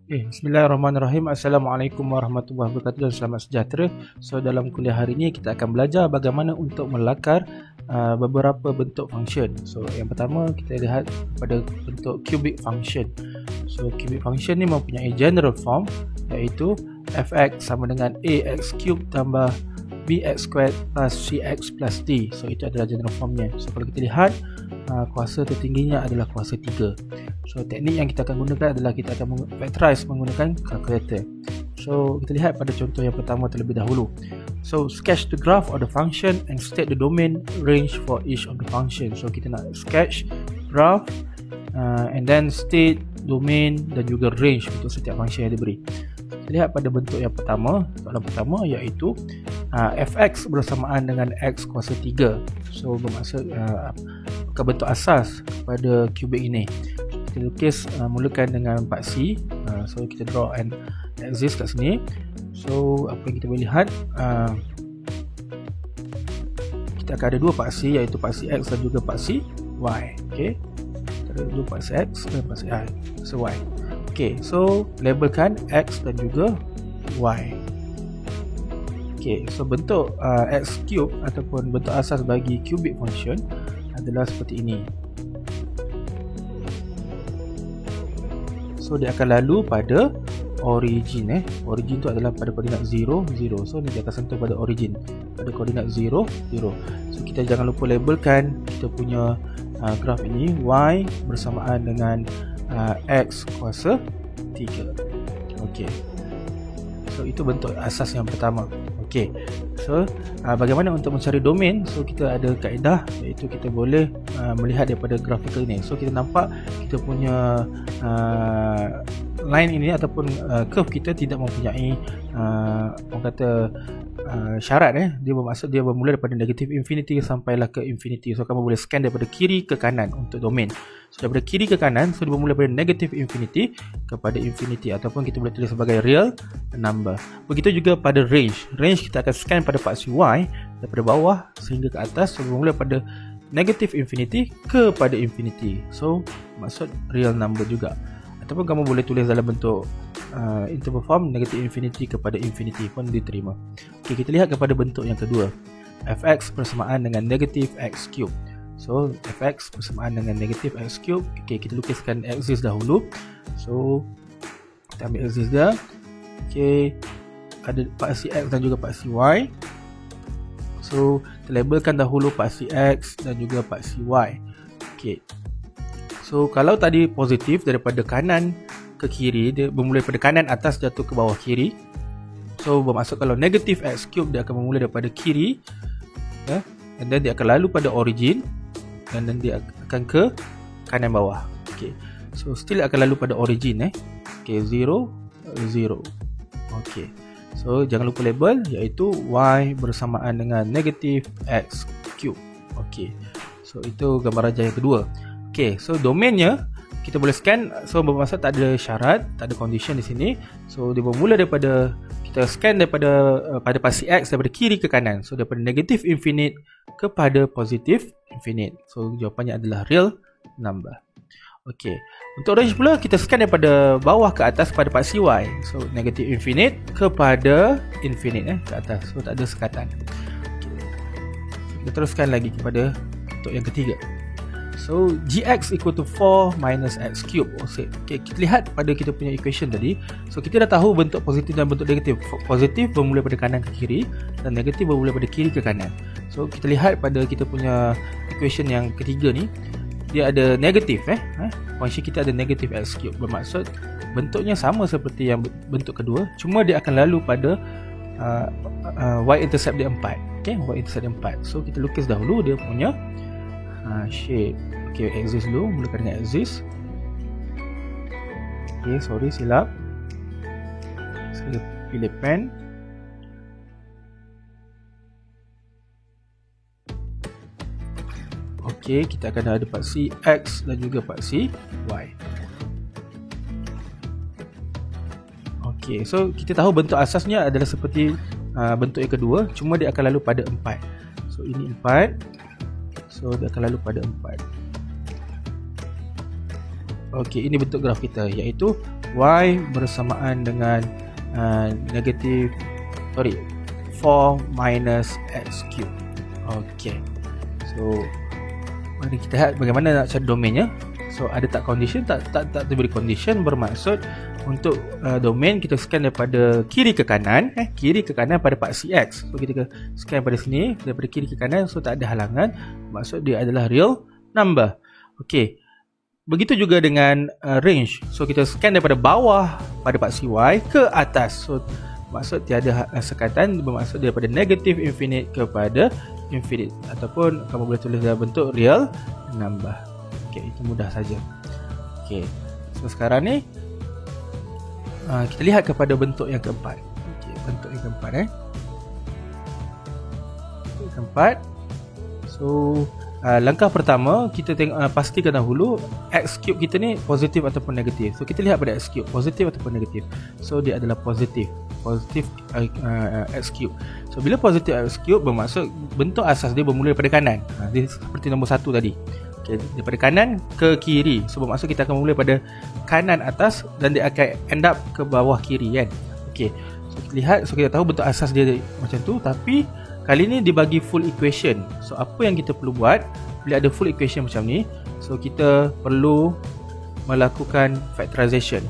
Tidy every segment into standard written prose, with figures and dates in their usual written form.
Bismillahirrahmanirrahim. Assalamualaikum warahmatullahi wabarakatuh dan selamat sejahtera. So dalam kuliah hari ini kita akan belajar bagaimana untuk melakar beberapa bentuk function. So yang pertama kita lihat pada bentuk cubic function. So cubic function ni mempunyai general form iaitu fx sama dengan ax cube tambah bx squared plus cx plus d. So itu adalah general formnya. So kalau kita lihat kuasa tertingginya adalah kuasa 3. So teknik yang kita akan gunakan adalah kita akan factorize menggunakan calculator. So kita lihat pada contoh yang pertama terlebih dahulu. So sketch the graph of the function and state the domain range for each of the function. So kita nak sketch graph and then state domain dan juga range untuk setiap function yang diberi. Kita lihat pada bentuk yang pertama, soalan pertama iaitu fx bersamaan dengan x kuasa 3. So bermaksud bentuk asas pada cubic ini. Kita lukis mulakan dengan paksi. So kita draw an axis kat sini. So apa yang kita boleh lihat, kita akan ada dua paksi iaitu paksi x dan juga paksi y. Okay, kita ada dua paksi x dan paksi y. So y. Okay, so labelkan x dan juga y. Okay, so bentuk x cube ataupun bentuk asas bagi cubic function adalah seperti ini. So dia akan lalu pada origin. Origin tu adalah pada koordinat 0, 0. So dia akan sentuh pada origin pada koordinat 0, 0. So kita jangan lupa labelkan kita punya graf ini y bersamaan dengan x kuasa 3. Okey. So itu bentuk asas yang pertama. Okey. So bagaimana untuk mencari domain? So kita ada kaedah iaitu kita boleh melihat daripada graphical ni. So kita nampak kita punya line ini ataupun curve kita tidak mempunyai orang kata syarat. Dia bermaksud dia bermula daripada negative infinity sampailah ke infinity. So kamu boleh scan daripada kiri ke kanan untuk domain. So daripada kiri ke kanan, so dia bermula daripada negative infinity kepada infinity ataupun kita boleh tulis sebagai real number. Begitu juga pada range. Range kita akan scan pada paksi y daripada bawah sehingga ke atas. So bermula pada negative infinity kepada infinity. So maksud real number juga. Ataupun kamu boleh tulis dalam bentuk interval form negative infinity kepada infinity pun diterima. Okey, kita lihat kepada bentuk yang kedua. Fx bersamaan dengan negative x cube. So fx bersamaan dengan negative x cube. Okey, kita lukiskan axis dahulu. So kita ambil axis dia. Okey, ada paksi x dan juga paksi y. So kita labelkan dahulu paksi x dan juga paksi y. Okey. So kalau tadi positif daripada kanan ke kiri, dia bermula daripada kanan atas jatuh ke bawah kiri. So bermaksud kalau negative x cube dia akan bermula daripada kiri, and then dia akan lalu pada origin dan then dia akan ke kanan bawah. Okay, so still akan lalu pada origin. Okay, 0, 0. Okay, so jangan lupa label iaitu y bersamaan dengan negative x cube. Okay, so itu gambar rajah yang kedua. Okay, so domainnya kita boleh scan. So bermaksud tak ada syarat, tak ada condition di sini. So dia bermula daripada kita scan daripada pada paksi x daripada kiri ke kanan. So daripada negative infinite kepada positive infinite. So jawapannya adalah real number. Okay, untuk range pula kita scan daripada bawah ke atas pada paksi y. So negative infinite kepada infinite ke atas. So tak ada sekatan. Okay. Kita teruskan lagi kepada untuk yang ketiga. So gx equal to 4 minus x cube. Okay, kita lihat pada kita punya equation tadi. So kita dah tahu bentuk positif dan bentuk negatif. Positif bermula pada kanan ke kiri dan negatif bermula pada kiri ke kanan. So kita lihat pada kita punya equation yang ketiga ni, dia ada negatif. Function kita ada negative x cube. Bermaksud bentuknya sama seperti yang bentuk kedua, cuma dia akan lalu pada y-intercept dia 4. Okay, y-intercept dia 4. So kita lukis dahulu dia punya shape. Okay, axis dulu, mulakan dengan axis. Okay, sorry silap. Saya pilih pen. Okay, kita akan ada paksi x dan juga paksi y. Okay, so kita tahu bentuk asasnya adalah seperti bentuk yang kedua, cuma dia akan lalu pada 4. So ini 4. So dia akan lalu pada 4. Okey, ini bentuk graf kita iaitu Y bersamaan dengan negatif 4 minus X cube. Okay, so mari kita lihat bagaimana nak cari domainnya. So ada tak condition? Tak diberi condition, bermaksud untuk domain kita scan daripada kiri ke kanan, kiri ke kanan pada paksi X. So kita scan pada sini daripada kiri ke kanan, so tak ada halangan, maksud dia adalah real number. Okey. Begitu juga dengan range. So kita scan daripada bawah pada paksi Y ke atas. So maksud tiada sekatan, bermaksud daripada negative infinite kepada infinite, ataupun kamu boleh tulis dalam bentuk real number. Okey, itu mudah saja. Okey. So sekarang ni kita lihat kepada bentuk yang keempat. Okey, bentuk yang keempat Bentuk yang keempat. So langkah pertama kita tengok, pastikan dahulu X cube kita ni positif ataupun negatif. So kita lihat pada X cube, positif ataupun negatif. So dia adalah positif X cube. So bila positif X cube, bermaksud bentuk asas dia bermula daripada kanan. Dia seperti nombor 1 tadi. Okay, daripada kanan ke kiri. So bermaksud kita akan memulai pada kanan atas dan dia akan end up ke bawah kiri kan. Okay, so kita lihat, so kita tahu bentuk asas dia macam tu, tapi kali ni dibagi full equation. So apa yang kita perlu buat bila ada full equation macam ni? So kita perlu melakukan factorization.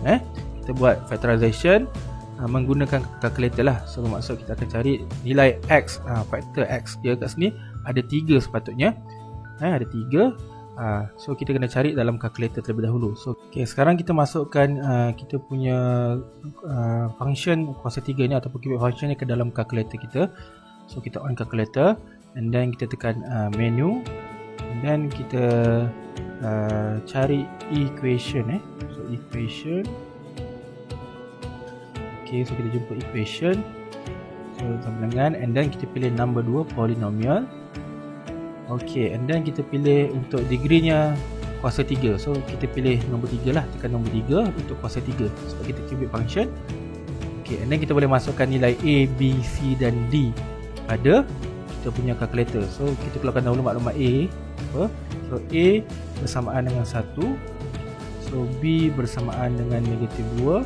Kita buat factorization menggunakan calculator lah. So bermaksud kita akan cari nilai X, faktor X dia kat sini ada 3 sepatutnya. Ada 3. So kita kena cari dalam calculator terlebih dahulu. So okay, sekarang kita masukkan kita punya function kuasa 3 ni ataupun cubic function ni ke dalam calculator kita. So kita on calculator and then kita tekan menu and then kita cari equation. So equation. Okay, so kita jumpa equation. So sama dengan, and then kita pilih number 2 polynomial. Okay, and then kita pilih untuk degree-nya kuasa 3. So kita pilih nombor 3 lah, tekan nombor 3 untuk kuasa 3 sebab kita cubic function. Okay, and then kita boleh masukkan nilai A, B, C dan D pada kita punya calculator. So kita keluarkan dahulu maklumat A. So A bersamaan dengan 1. So B bersamaan dengan negatif 2.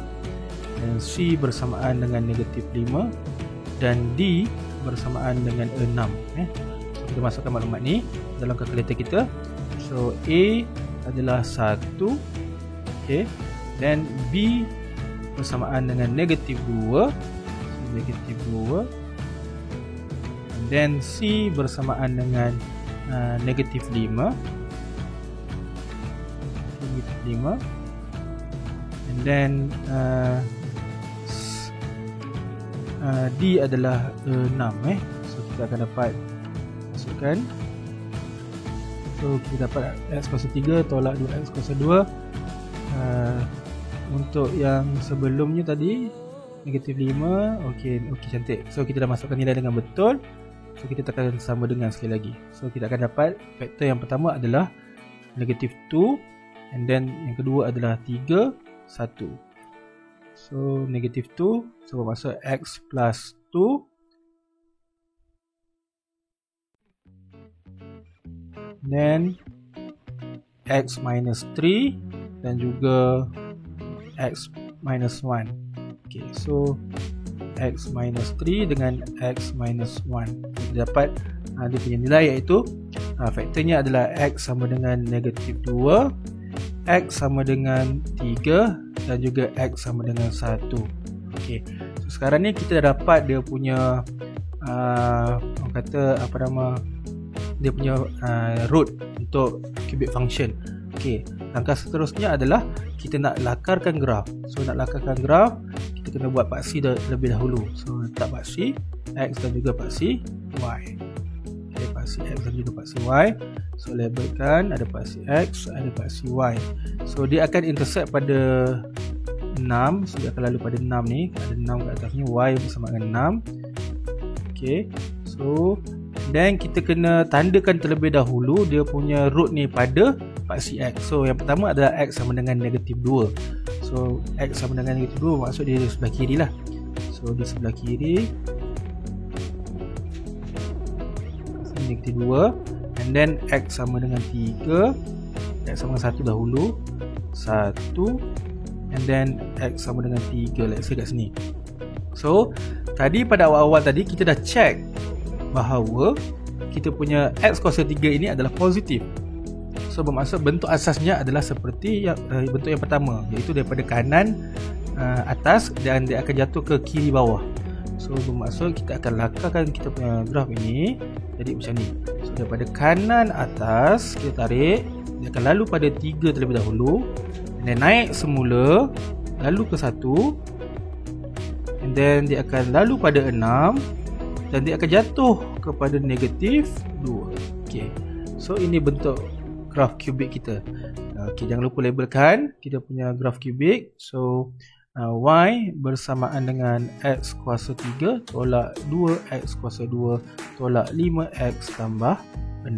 Dan C bersamaan dengan negatif 5. Dan D bersamaan dengan 6. Kita masukkan maklumat ni dalam kalkulator kita. So A adalah 1. Okay. Dan B bersamaan dengan negatif 2. So, negatif 2. And then C bersamaan dengan negatif 5. Negatif 5. And then D adalah 6. So kita akan dapat masukkan. So kita dapat X kuasa 3 tolak 2X kuasa 2. Untuk yang sebelumnya tadi negatif 5. Okey cantik. So kita dah masukkan nilai dengan betul. So kita tekan sama dengan sekali lagi. So kita akan dapat faktor yang pertama adalah negatif 2. And then yang kedua adalah 3, 1. So negatif 2. So bermaksud X plus 2. Then X minus 3 dan juga X minus 1. Okay, so X minus 3 dengan X minus 1. Kita dapat dia punya nilai, iaitu faktornya adalah X sama dengan negatif 2, X sama dengan 3 dan juga X sama dengan 1. Okay, so sekarang ni kita dah dapat dia punya orang kata apa nama, dia punya root untuk cubic function. Okey, langkah seterusnya adalah kita nak lakarkan graf. So nak lakarkan graf, kita kena buat paksi terlebih dahulu. So letak paksi X dan juga paksi Y. Okey, paksi X dan juga paksi Y. So labelkan ada paksi X, ada paksi Y. So dia akan intersect pada 6. So dia akan lalu pada 6 ni. Ada 6 kat atasnya, Y bersama dengan 6. Okey, so dan kita kena tandakan terlebih dahulu dia punya root ni pada paksi X. So yang pertama adalah X sama dengan negatif 2. So X sama dengan negatif 2 maksud dia di sebelah kiri lah. So di sebelah kiri negatif 2. And then X sama dengan 3. X sama dengan 1 dahulu. 1. and then X sama dengan 3, let's say kat sini. So tadi pada awal-awal tadi kita dah check bahawa kita punya X kuasa 3 ini adalah positif. So bermaksud bentuk asasnya adalah seperti bentuk yang pertama, iaitu daripada kanan atas dan dia akan jatuh ke kiri bawah. So bermaksud kita akan lakarkan kita punya graf ini jadi macam ni. So daripada kanan atas kita tarik, dia akan lalu pada 3 terlebih dahulu, dan naik semula lalu ke 1, and then dia akan lalu pada 6, dan dia akan jatuh kepada negatif 2. Okay. So ini bentuk graf kubik kita. Okay, jangan lupa labelkan kita punya graf kubik. So Y bersamaan dengan X kuasa 3 tolak 2X kuasa 2 tolak 5X tambah 6.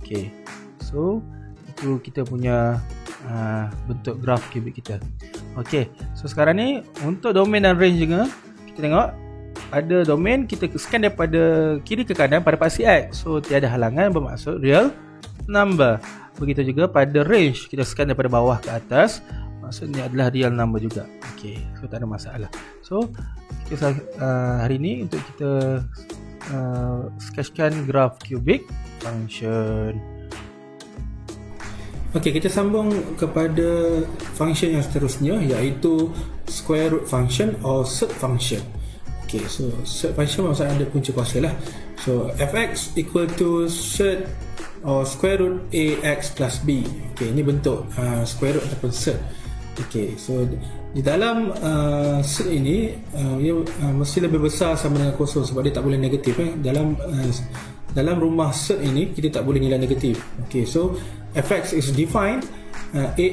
Okay. So itu kita punya bentuk graf kubik kita. Okay. So sekarang ni untuk domain dan range juga, kita tengok pada domain kita scan daripada kiri ke kanan pada paksi X. So tiada halangan, bermaksud real number. Begitu juga pada range, kita scan daripada bawah ke atas, maksudnya adalah real number juga. Okay, so tak ada masalah. So kita hari ni untuk kita sketchkan graf kubik function. Okay, kita sambung kepada function yang seterusnya, iaitu square root function or surd function. Okay, so surd function maksudnya ada punca kuasa lah. So fx equal to surd or square root ax plus b. Okay, ini bentuk square root ataupun surd. Okay, so di dalam surd ini ia mesti lebih besar sama dengan kosong sebab dia tak boleh negatif. Dalam rumah surd ini kita tak boleh nilai negatif. Okay, so fx is defined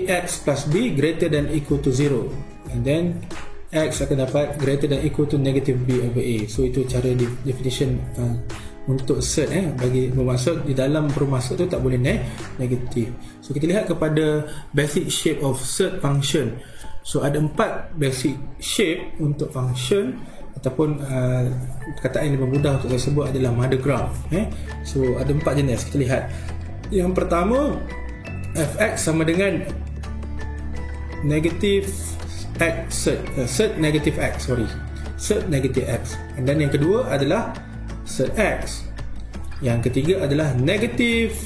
ax plus b greater than equal to 0, and then x akan dapat greater than equal to negative b over a. So itu cara definition untuk surd bagi bermaksud di dalam rumah surd tu tak boleh negatif. So kita lihat kepada basic shape of surd function. So ada 4 basic shape untuk function, ataupun perkataan yang lebih mudah untuk saya sebut adalah mother graph. So ada 4 jenis. Kita lihat yang pertama, fx sama dengan negative x surd negative x, surd negative x. And then yang kedua adalah surd x. Yang ketiga adalah negative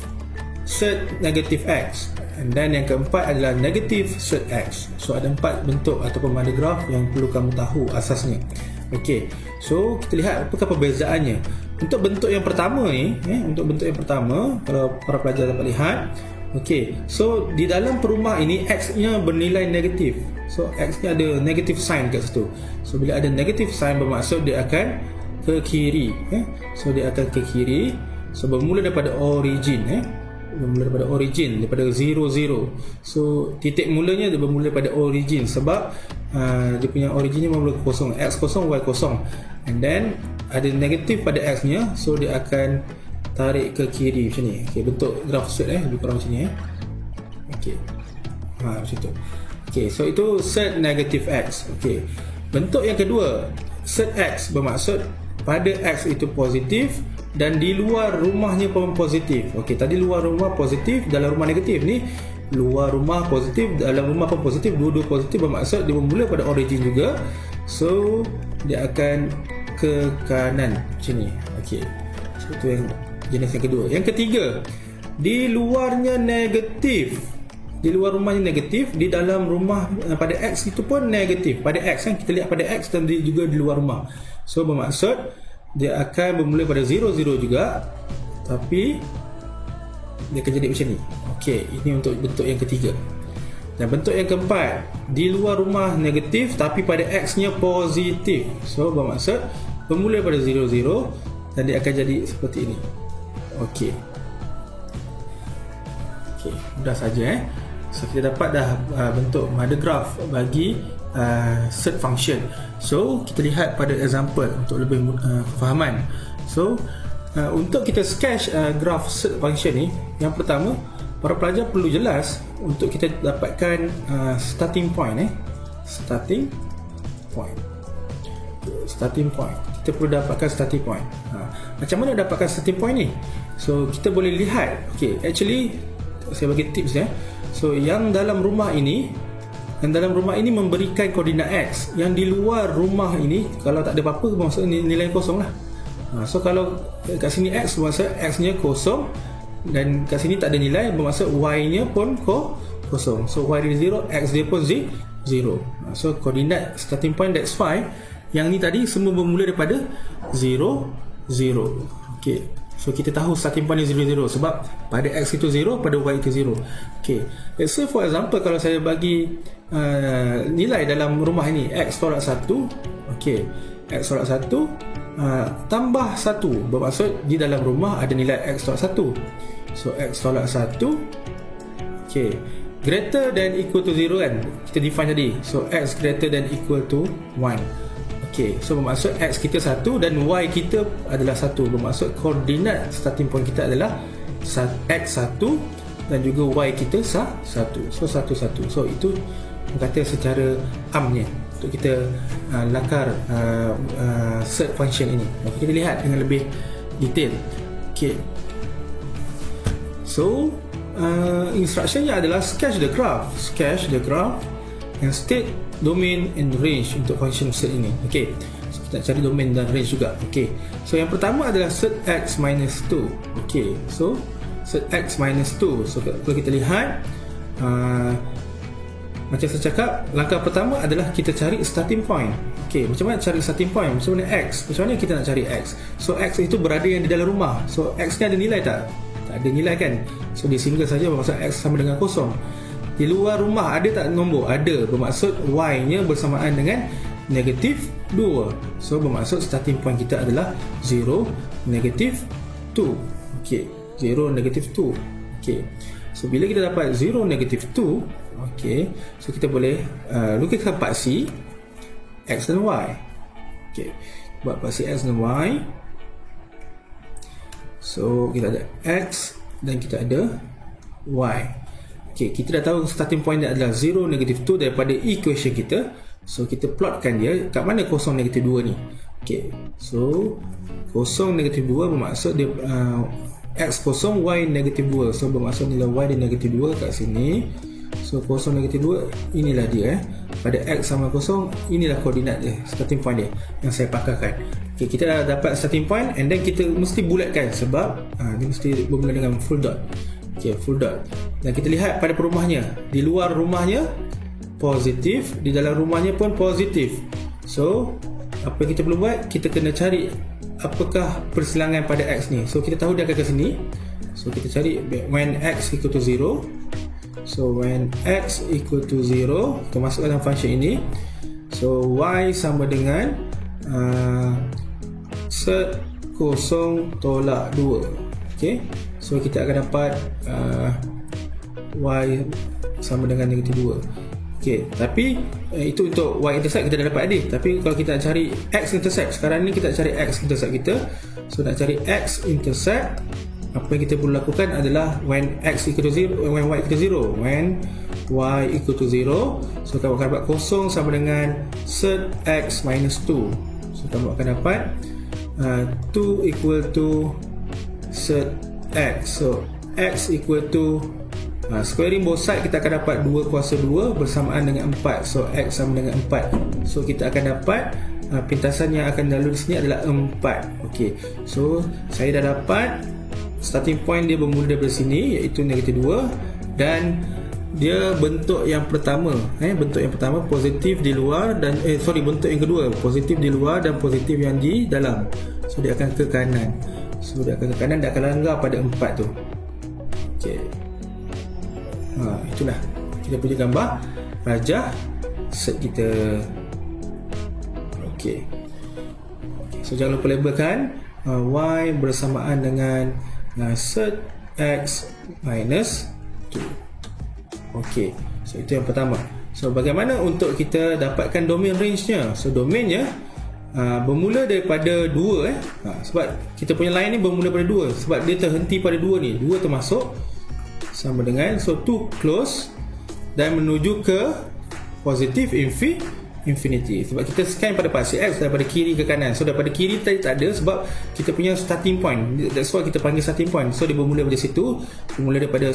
surd negative x. And then yang keempat adalah negative surd x. So ada 4 bentuk ataupun mother graph yang perlu kamu tahu asasnya. Okay, so kita lihat apakah perbezaannya. Untuk bentuk yang pertama ni, untuk bentuk yang pertama, kalau para pelajar dapat lihat, okay, so di dalam perumah ini x nya bernilai negatif. So x nya ada negative sign kat situ. So bila ada negative sign bermaksud dia akan ke kiri. So dia akan ke kiri. So bermula daripada origin, daripada 0, 0. So titik mulanya dia bermula daripada origin sebab dia punya originnya bermula kosong, x kosong, y kosong, and then ada negatif pada x nya, so dia akan tarik ke kiri macam ni. Okay, bentuk graf surd lebih kurang macam ni. Okay, macam tu. Okay, so itu surd negative x. Okay, bentuk yang kedua, surd x, bermaksud pada x itu positif dan di luar rumahnya pun positif. Okey, tadi luar rumah positif, dalam rumah negatif. Ni luar rumah positif, dalam rumah pun positif, dua-dua positif, bermaksud dia bermula pada origin juga. So dia akan ke kanan macam ni. Okey, so itu yang jenis yang kedua. Yang ketiga, di luarnya negatif, di luar rumahnya negatif, di dalam rumah pada x itu pun negatif. Pada x kan kita lihat pada x dan juga di luar rumah. So bermaksud dia akan bermula pada 0, 0 juga, tapi dia akan jadi macam ni. Okey, ini untuk bentuk yang ketiga. Dan bentuk yang keempat, di luar rumah negatif tapi pada x nya positif. So bermaksud bermula pada 0, 0 dan dia akan jadi seperti ini. Okey, okey, mudah saja. So kita dapat dah bentuk mother graph bagi surd function. So kita lihat pada example untuk lebih kefahaman. So untuk kita sketch graph surd function ni, yang pertama para pelajar perlu jelas untuk kita dapatkan starting point. Starting point. Kita perlu dapatkan starting point. Macam mana dapatkan starting point ni? So kita boleh lihat. Okay, actually saya bagi tips ya. So yang dalam rumah ini Dan dalam rumah ini memberikan koordinat X. Yang di luar rumah ini, kalau tak ada apa-apa, maksudnya nilai kosong lah. So kalau kat sini X, bermaksud X nya kosong, dan kat sini tak ada nilai, bermaksud Y nya pun kosong. So Y dia 0, X dia pun 0. So koordinat starting point that's 5. Yang ni tadi semua bermula daripada 0, 0. Okay. So kita tahu starting point ni 0, 0 sebab pada X itu 0, pada Y itu 0. Okay. Let's say for example, kalau saya bagi nilai dalam rumah ini X tolak 1. Okay. X tolak 1 tambah 1, bermaksud di dalam rumah ada nilai X tolak 1. So X tolak 1, okay, greater than equal to 0 kan, kita define tadi. So X greater than equal to 1. Okay, so bermaksud X kita 1 dan Y kita adalah 1. Bermaksud koordinat starting point kita adalah X 1 dan juga Y kita 1. So 1, 1. So itu kata secara amnya untuk kita lakar search function ini. Okay, kita lihat dengan lebih detail. Okay. So instructionnya adalah sketch the graph and state domain and range untuk function set ini. Okay, so kita nak cari domain dan range juga. Okay, so yang pertama adalah set X minus 2. Okay, so set X minus 2. So kalau kita lihat macam saya cakap, langkah pertama adalah kita cari starting point. Okay, macam mana cari starting point? Macam mana X? Macam mana kita nak cari X? So X itu berada yang di dalam rumah. So X ni ada nilai tak? Tak ada nilai kan? So dia single saja, bermaksud X sama dengan kosong. Di luar rumah ada tak nombor? Ada, bermaksud Y nya bersamaan dengan negatif 2. So bermaksud starting point kita adalah 0, negatif 2. Okay, 0, negatif 2. Okay, so bila kita dapat 0, negatif 2, okay, so kita boleh lukiskan paksi X dan Y. Okay, buat paksi X dan Y. So kita ada X dan kita ada Y. Okay, kita dah tahu starting point dia adalah 0, negatif 2 daripada equation kita. So kita plotkan dia kat mana kosong negatif 2 ni. Okay, so kosong negatif 2 bermaksud dia X kosong, Y negatif 2. So bermaksud nilai Y dia negatif 2 kat sini. So kosong negatif 2 inilah dia pada X sama kosong, inilah koordinat dia, starting point dia yang saya pakarkan. Okay, kita dah dapat starting point and then kita mesti bulatkan sebab dia mesti bermula dengan full dot. Okay, full dot. Dan kita lihat pada perumahnya, di luar rumahnya positif, di dalam rumahnya pun positif. So apa yang kita perlu buat, kita kena cari apakah persilangan pada X ni. So kita tahu dia akan ke sini. So kita cari when X equal to 0. So when X equal to 0, kita masukkan dalam function ini. So Y sama dengan set kosong tolak 2. Okay, so kita akan dapat Y sama dengan negatif 2. Okay, tapi itu untuk Y intercept kita dah dapat tadi. Tapi kalau kita nak cari X intercept, sekarang ni kita nak cari X intercept kita. So nak cari X intercept, apa yang kita perlu lakukan adalah when X equal to 0, when Y equal to 0, when Y equal to 0. So kamu akan dapat kosong sama dengan set X minus 2. So kamu akan dapat 2 equal to set X. So X equal to squaring both side, kita akan dapat 2 kuasa 2 bersamaan dengan 4. So X sama dengan 4. So kita akan dapat pintasan yang akan lalu di sini adalah 4. Okay, so saya dah dapat starting point dia bermula daripada sini iaitu negatif 2 dan dia bentuk yang pertama bentuk yang pertama positif di luar dan bentuk yang kedua positif di luar dan positif yang di dalam. So dia akan ke kanan. So dia akan ke kanan, dia akan langgar pada 4 tu. Okay, itulah kita punya gambar rajah set kita. Okay, so jangan lupa labelkan Y bersamaan dengan set X minus 2. Okay, so itu yang pertama. So bagaimana untuk kita dapatkan domain range nya? So domainnya bermula daripada 2 sebab kita punya line ni bermula pada 2 sebab dia terhenti pada 2 ni. 2 termasuk sama dengan, so to close dan menuju ke positif infinity sebab kita scan pada paksi X daripada kiri ke kanan. So daripada kiri tadi tak ada sebab kita punya starting point, that's why kita panggil starting point. So dia bermula dari situ, bermula daripada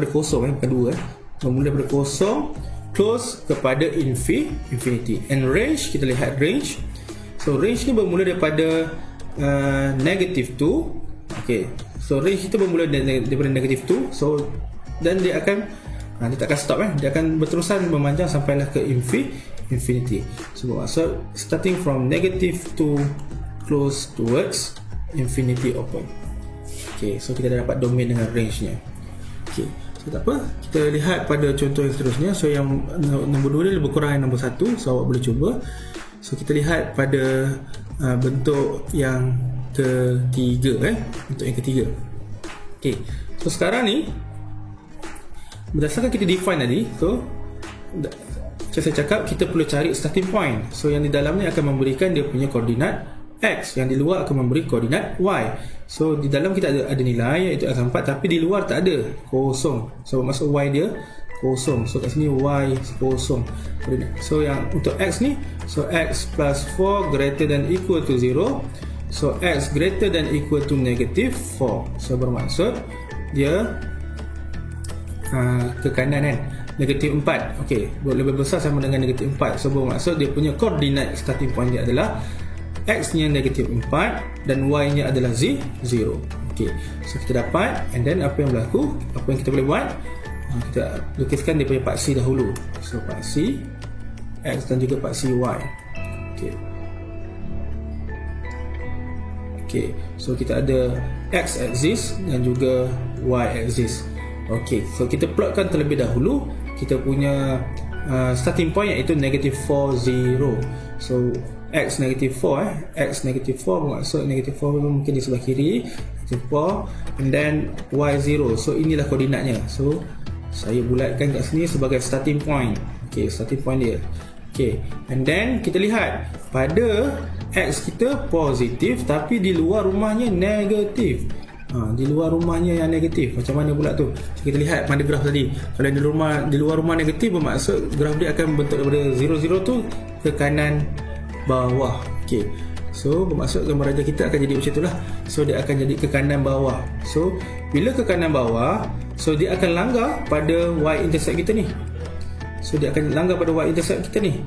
kosong bukan 2 bermula daripada kosong close kepada infinity. And range, kita lihat range. So range ni bermula daripada negative 2. Okay, so range kita bermula daripada negative 2. So dan dia akan dia tak akan stop, dia akan berterusan memanjang sampailah ke infinity. So maksud starting from negative to close towards infinity open. Okay, so kita dah dapat domain dengan range nya. Okay, so tak apa, kita lihat pada contoh yang seterusnya. So yang nombor 2 ni lebih kurang yang nombor 1, so awak boleh cuba. So kita lihat pada bentuk yang ketiga, bentuk yang ketiga. Okay, so sekarang ni berdasarkan kita define tadi, so macam saya cakap, kita perlu cari starting point. So yang di dalam ni akan memberikan dia punya koordinat X, yang di luar akan memberi koordinat Y. So di dalam kita ada nilai iaitu X4, tapi di luar tak ada, kosong. So maksud Y dia kosong. So kat sini Y kosong. So yang untuk X ni, so X plus 4 greater than equal to 0. So X greater than equal to negative 4. So bermaksud dia ke kanan kan, negatif 4. ok, lebih besar sama dengan negatif 4. So bermaksud dia punya koordinat starting point dia adalah X nya negatif 4 dan Y nya adalah 0. ok, so kita dapat, and then apa yang berlaku, apa yang kita boleh buat, kita lukiskan dia punya paksi dahulu. So paksi X dan juga paksi Y. ok, so kita ada X axis dan juga Y axis. ok, so kita plotkan terlebih dahulu kita punya starting point iaitu negative 4, 0. So X negative 4 X negative 4 bermaksud negative 4 mungkin di sebelah kiri, negative 4, and then Y 0. So inilah koordinatnya. So saya bulatkan kat sini sebagai starting point. ok, starting point dia. ok, and then kita lihat pada X kita positif, tapi di luar rumahnya negatif. Di luar rumahnya yang negatif, macam mana pula tu? So, kita lihat pada graf tadi, kalau di luar rumah negatif bermaksud graf dia akan bentuk daripada 0 tu ke kanan bawah. ok, so bermaksud gambar raja kita akan jadi macam itulah. So dia akan jadi ke kanan bawah. So bila ke kanan bawah, so dia akan langgar pada y-intercept kita ni. So dia akan langgar pada y-intercept kita ni.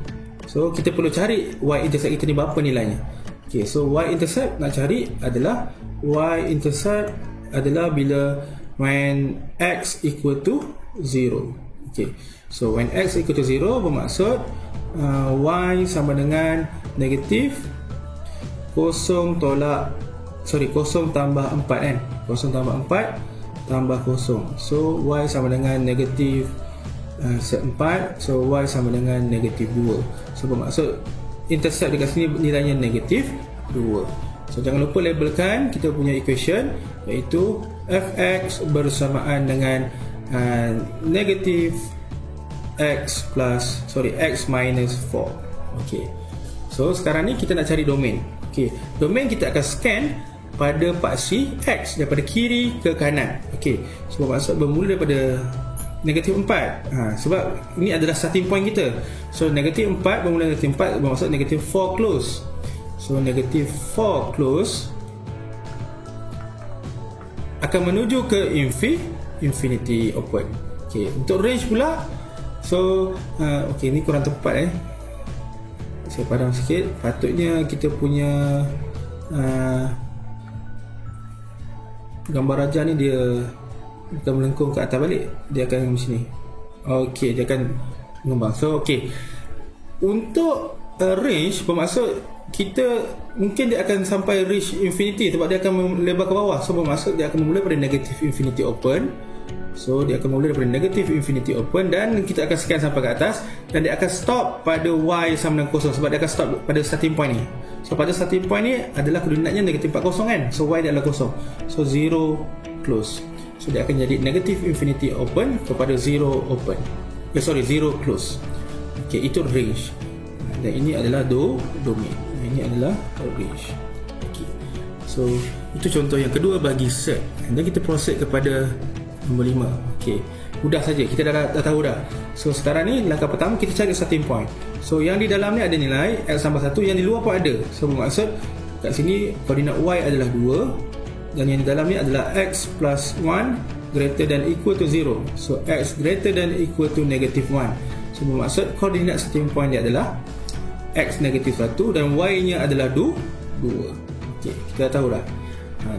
So kita perlu cari y-intercept kita ni berapa nilainya. ok, so y-intercept nak cari adalah y-intercept adalah bila when x equal to 0. ok, so when x equal to 0 bermaksud y sama dengan negatif 0 tambah 4 kan, 0 tambah 4 tambah 0. So y sama dengan negatif 4. So y sama dengan negatif 2. So bermaksud intercept dekat sini nilainya negatif 2. So jangan lupa labelkan kita punya equation iaitu fx bersamaan dengan negatif x minus 4. ok, so sekarang ni kita nak cari domain. ok, domain kita akan scan pada paksi x daripada kiri ke kanan. ok, so bermaksud bermula daripada negatif 4. Sebab ini adalah starting point kita. So negatif 4 bermula negatif 4 bermaksud negatif 4 close. So negatif 4 close akan menuju ke infinity open. ok, untuk range pula, so ok, ni kurang tepat saya padam sikit. Patutnya kita punya gambar raja ni dia bukan melengkung ke atas balik, dia akan macam ni. ok, dia akan mengembang. So ok, untuk range bermaksud kita mungkin dia akan sampai reach infinity sebab dia akan melebar ke bawah. So bermaksud dia akan memulai pada negative infinity open. So dia akan memulai daripada negative infinity open dan kita akan scan sampai ke atas, dan dia akan stop pada y sama dengan 0 sebab dia akan stop pada starting point ni. So pada starting point ni adalah koordinatnya negative 40 kan. So y dia adalah 0. So 0 close. So dia akan jadi negative infinity open kepada 0 open. 0 close. ok, itu range. Dan ini adalah domain. Ini adalah range. okay. So itu contoh yang kedua bagi set. Dan kita proceed kepada nombor 5. ok, mudah saja, kita dah tahu dah. So sekarang ni langkah pertama kita cari starting point. So yang di dalam ni ada nilai x tambah 1, yang di luar pun ada. So bermaksud kat sini koordinat y adalah 2, dan yang di dalam ni adalah x plus 1 greater than equal to 0. So x greater than equal to negative 1. So So bermaksud koordinat starting point dia adalah X negatif 1 dan Y nya adalah 2. Okay, kita dah tahu dah.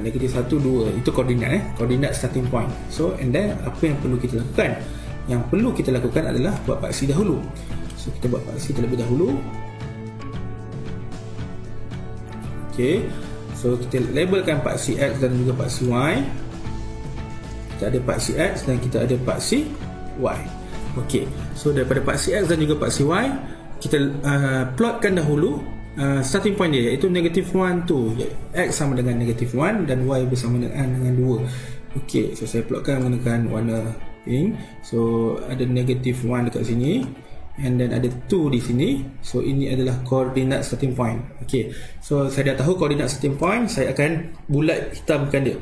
Negatif 1, 2 itu koordinat koordinat starting point. So and then apa yang perlu kita lakukan? Yang perlu kita lakukan adalah buat paksi dahulu. So kita buat paksi terlebih dahulu. Okay, so kita labelkan paksi X dan juga paksi Y. Kita ada paksi X dan kita ada paksi Y. Okay, so daripada paksi X dan juga paksi Y, kita plotkan dahulu starting point dia, iaitu negatif 1 tu. X sama dengan negatif 1 dan Y bersama dengan 2. Okay, so saya plotkan menggunakan warna pink. So ada negatif 1 dekat sini and then ada 2 di sini. So ini adalah koordinat starting point. Okay, so saya dah tahu koordinat starting point, saya akan bulat hitamkan dia.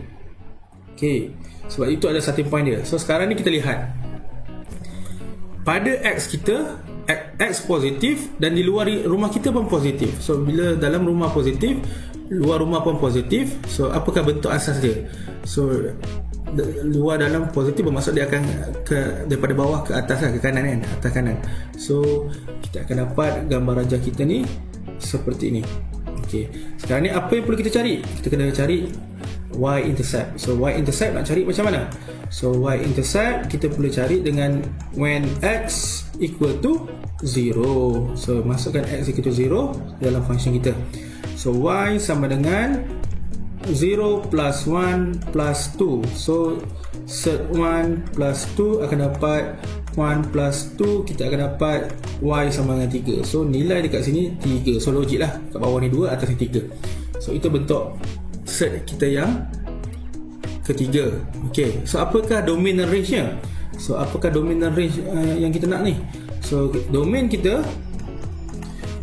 Okay, sebab itu ada starting point dia. So sekarang ni kita lihat pada X kita, X positif dan di luar rumah kita pun positif. So bila dalam rumah positif, luar rumah pun positif. So apakah bentuk asas dia? So luar dalam positif bermaksud dia akan daripada bawah ke atas ke kanan kan, atas kanan. So kita akan dapat gambar rajah kita ni seperti ini. Okey, sekarang ni apa yang perlu kita cari? Kita kena cari y-intercept. So y-intercept nak cari macam mana? So y-intercept kita perlu cari dengan when x equal to 0. So masukkan x equal to 0 dalam function kita. So y sama dengan 0 plus 1 plus 2. So set 1 plus 2 akan dapat 1 plus 2, kita akan dapat y sama dengan 3. So nilai dekat sini 3. So logik lah, kat bawah ni 2, atas ni 3. So itu bentuk set kita yang ketiga. Okay, so apakah domain dan range nya? So apakah domain dan range yang kita nak ni? So domain kita,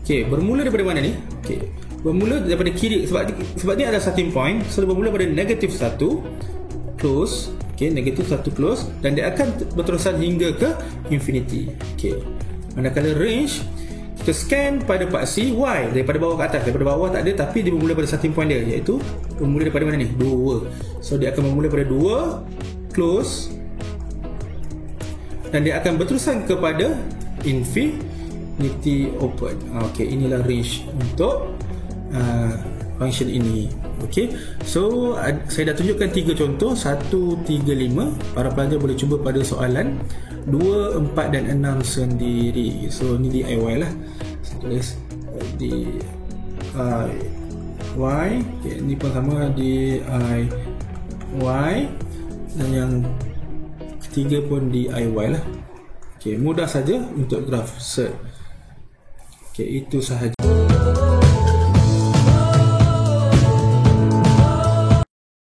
okay, bermula daripada mana ni? Okay, bermula daripada kiri, sebab dia ada starting point. So dia bermula pada negatif 1 close. Okay, negatif 1 close dan dia akan berterusan hingga ke infinity. Okay, manakala range kita scan pada paksi Y daripada bawah ke atas. Daripada bawah tak ada, tapi dia bermula pada starting point dia, iaitu bermula daripada mana ni? 2. So dia akan bermula pada 2 close dan dia akan berterusan kepada infinity open. Okay, inilah range untuk function ini. Okay, so saya dah tunjukkan 3 contoh, 1, 3, 5. Para pelajar boleh cuba pada soalan 2, 4 dan 6 sendiri. So ni DIY lah. Saya tulis DIY. Okay, ni pun sama DIY. Dan yang ketiga pun DIY lah. Okay, mudah saja untuk graf set. Okay, itu sahaja.